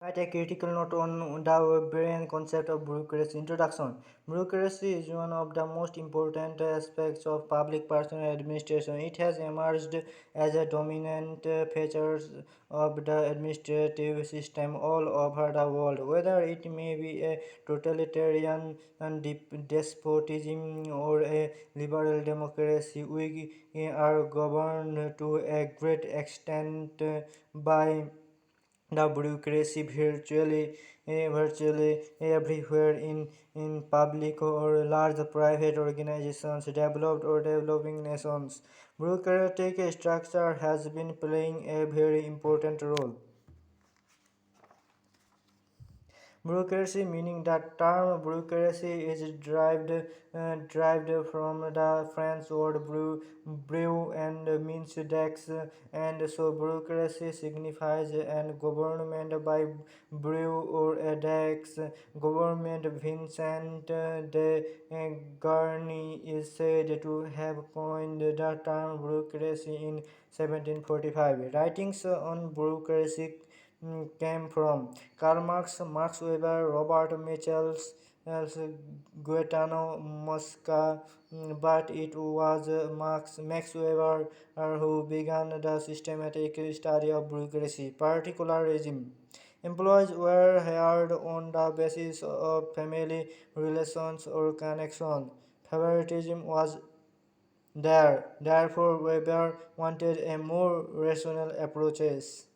Write a critical note on the Weberian concept of bureaucracy. Introduction. Bureaucracy is one of the most important aspects of public personal administration. It has emerged as a dominant feature of the administrative system all over the world. Whether it may be a totalitarian despotism or a liberal democracy, we are governed to a great extent by the bureaucracy virtually everywhere in public or large private organizations, developed or developing nations. Bureaucratic structure has been playing a very important role. Bureaucracy, meaning the term bureaucracy, is derived from the French word brew and means desk, and so bureaucracy signifies an government by brew or a desk. Government Vincent de Garny is said to have coined the term bureaucracy in 1745. Writings on bureaucracy came from Karl Marx, Max Weber, Robert Michels, Gaetano Mosca, but it was Max Weber who began the systematic study of bureaucracy. Particularism. Employees were hired on the basis of family relations or connection. Favoritism was there. Therefore, Weber wanted a more rational approaches.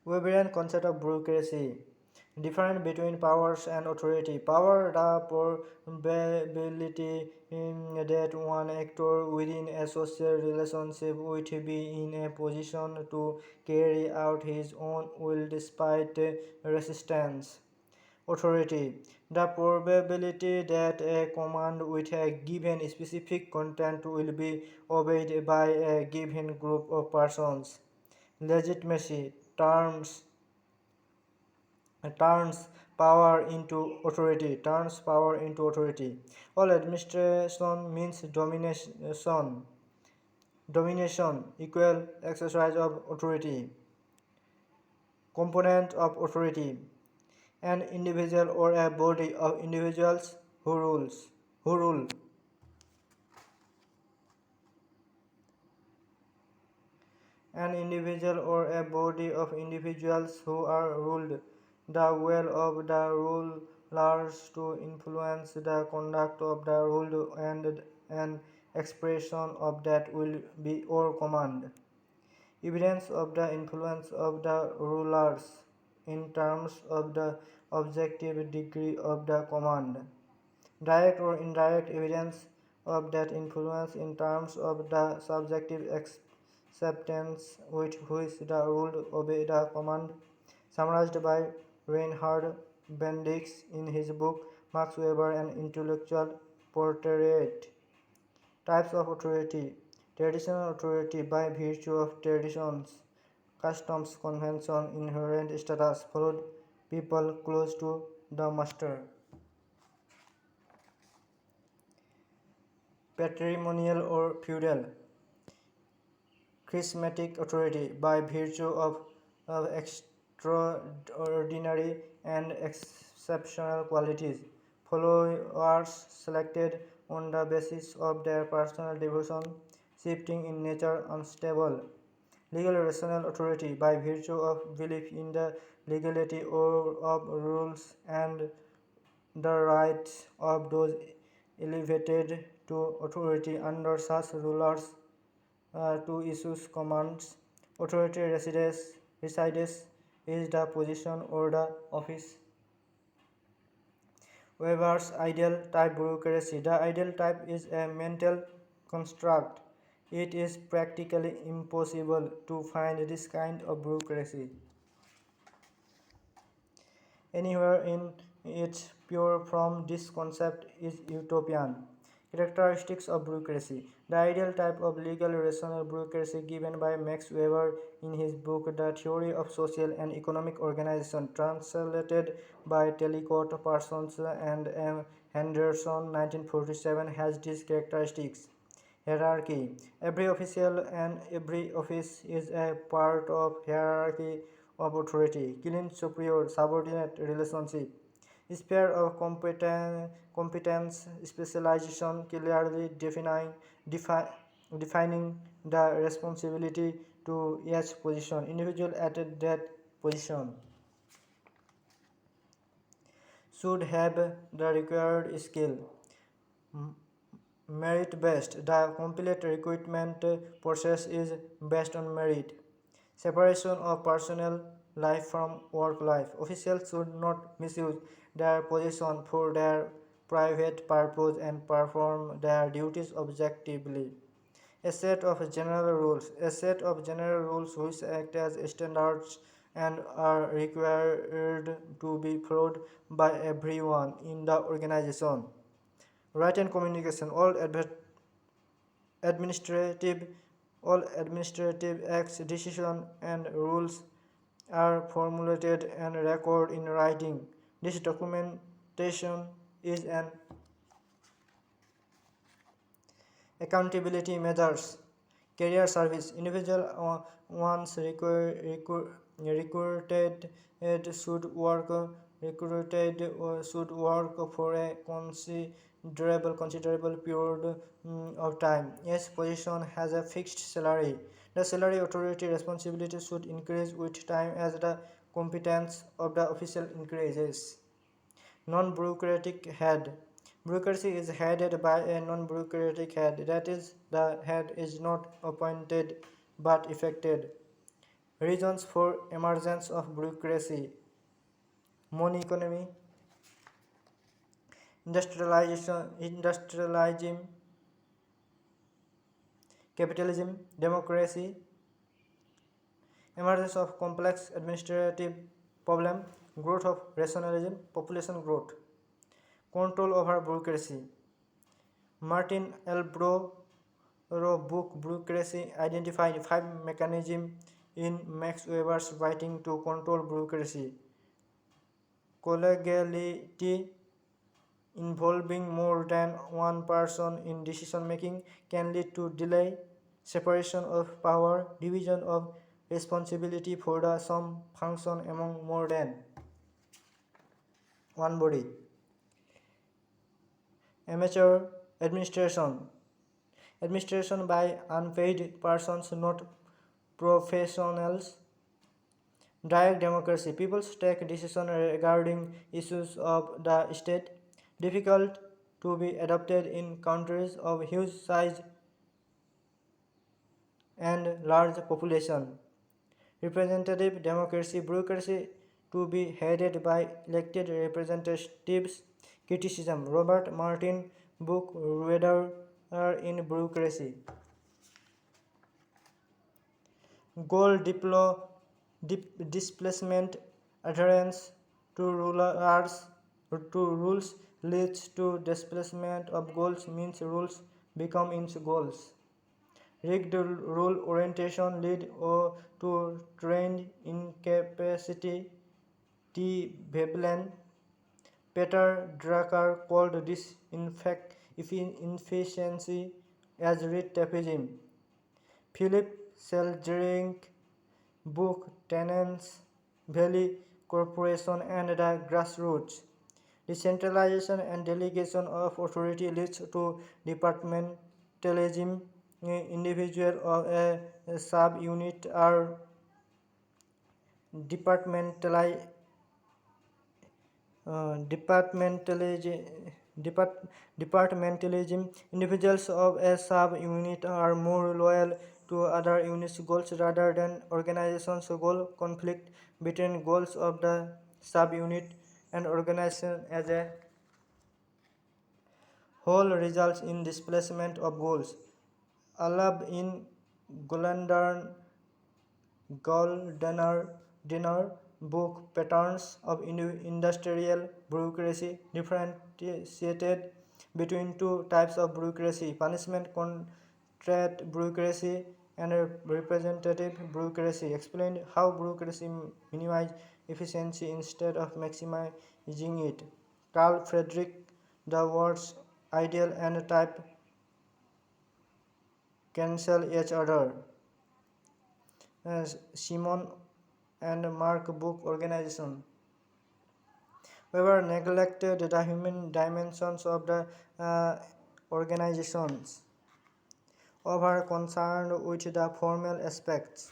Weberian concept of bureaucracy different between powers and authority. Power, the probability that one actor within a social relationship would be in a position to carry out his own will despite resistance. Authority, the probability that a command with a given specific content will be obeyed by a given group of persons. Legitimacy, turns power into authority. All administration means domination, equal exercise of authority. Component of authority, an individual or a body of individuals who rule. An individual or a body of individuals who are ruled. The will of the rulers to influence the conduct of the ruled and an expression of that will be or command. Evidence of the influence of the rulers in terms of the objective degree of the command. Direct or indirect evidence of that influence in terms of the subjective acceptance with which the ruled obey the command, summarized by Reinhard Bendix in his book Max Weber An Intellectual Portrait. Types of authority. Traditional authority by virtue of traditions, customs, convention, inherent status, followed people close to the master. Patrimonial or feudal. Charismatic authority by virtue of extraordinary and exceptional qualities. Followers selected on the basis of their personal devotion, shifting in nature, unstable. Legal rational authority by virtue of belief in the legality of rules and the rights of those elevated to authority under such rulers to issue commands. Authority resides is the position or the office. Weber's ideal type bureaucracy. The ideal type is a mental construct. It is practically impossible to find this kind of bureaucracy anywhere in its pure form. This concept is utopian. Characteristics of bureaucracy. The ideal type of legal rational bureaucracy given by Max Weber in his book The Theory of Social and Economic Organization, translated by Talcott, Parsons and M. Henderson 1947, has these characteristics. hierarchy. Every official and every office is a part of hierarchy of authority. Clean superior subordinate relationship. Sphere of competence specialization clearly defining the responsibility to each position. Individual at that position should have the required skill. Merit based. The complete recruitment process is based on merit. Separation of personal life from work life. Officials should not misuse their position for their private purpose and perform their duties objectively. A set of general rules. A set of general rules which act as standards and are required to be followed by everyone in the organization. Written communication. Administrative all administrative acts, decisions, and rules are formulated and recorded in writing. This documentation is an accountability measures. Career service. Individual once recruited should work for a considerable period of time. Each position has a fixed salary. The salary authority responsibility should increase with time as the competence of the official increases. Non-bureaucratic head. Bureaucracy is headed by a non-bureaucratic head. That is, the head is not appointed but effected. Reasons for emergence of bureaucracy: money economy, industrialism, capitalism, democracy, emergence of complex administrative problem, growth of rationalism, population growth, control over bureaucracy. Martin Elbro book Bureaucracy identified five mechanisms in Max Weber's writing to control bureaucracy. Collegiality, involving more than one person in decision making, can lead to delay. Separation of power, division of responsibility for the some function among more than one body. Amateur administration, administration by unpaid persons, not professionals. Direct democracy. People take decisions regarding issues of the state, difficult to be adopted in countries of huge size and large population. Representative democracy. Bureaucracy to be headed by elected representatives. Criticism. Robert Martin book Reader in Bureaucracy. Goal displacement. Adherence to rules leads to displacement of goals, means rules become its goals. Rigged rule orientation lead to trained incapacity. T. Veblen. Peter Drucker called this inefficiency as red tapeism. Philip Sheldrake book Tenants, Valley Corporation and the Grassroots. Decentralization and delegation of authority leads to departmentalism. Individual of a sub-unit are departmentali- departmentalism. Departmentalism. Individuals of a sub-unit are more loyal to other units' goals rather than organization's goal. Conflict between goals of the sub-unit and organization as a whole results in displacement of goals. Alab in Goldner book Patterns of Industrial Bureaucracy differentiated between two types of bureaucracy: punishment contract bureaucracy and representative bureaucracy. Explained how bureaucracy minimizes efficiency instead of maximizing it. Carl Friedrich, the words ideal and type cancel each other. Simon and Mark book organization. Weber neglected the human dimensions of the organizations, over concerned with the formal aspects.